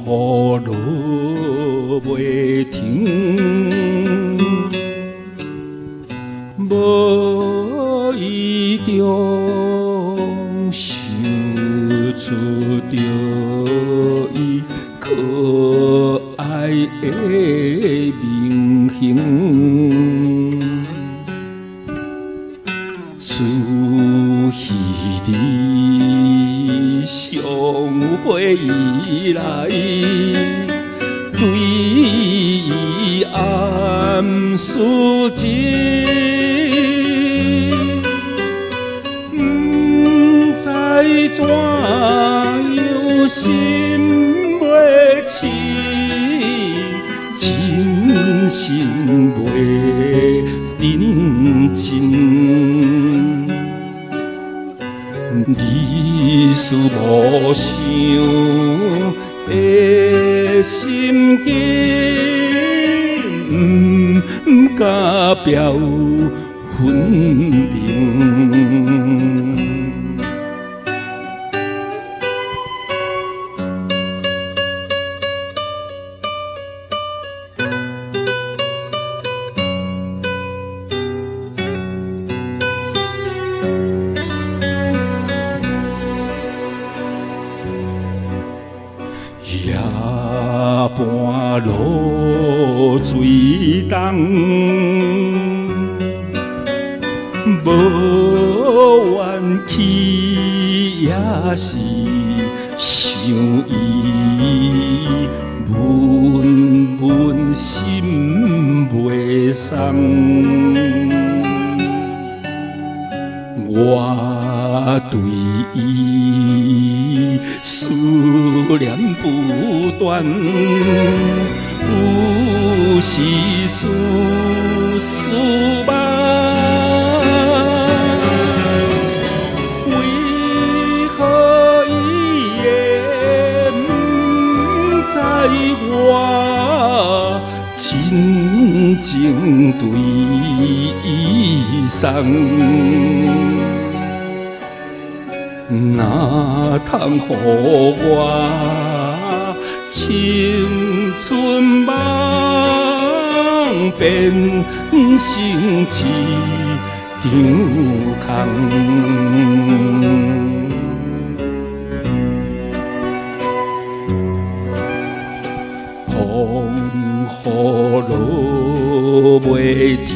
落袂停，无意中想出着伊可爱的面形。自彼日相会以来，对伊暗思情，不知怎样心袂起，情深袂认真。你思无想的心境，不敢表分明。夜半露水东，无怨气也是想伊，闷闷心袂松。我对伊思念不断，有时思思梦，为何伊会不知我真情对伊送？哪通予我青春梦变成一场空？风雨落袂停，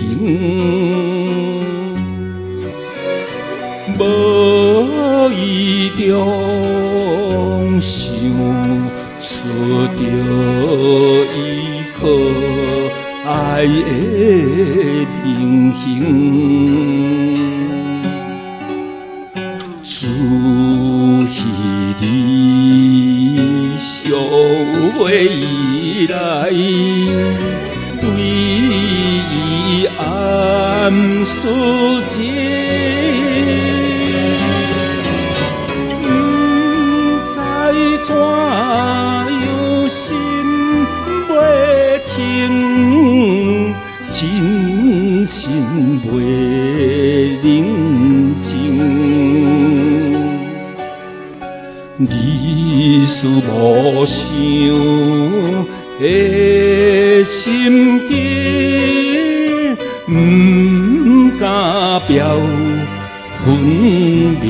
无意中想出着伊可爱的面形，自彼日相会以来，对伊暗思情，怎样心袂清，真心袂认真。你思无想的心境，不敢表分明。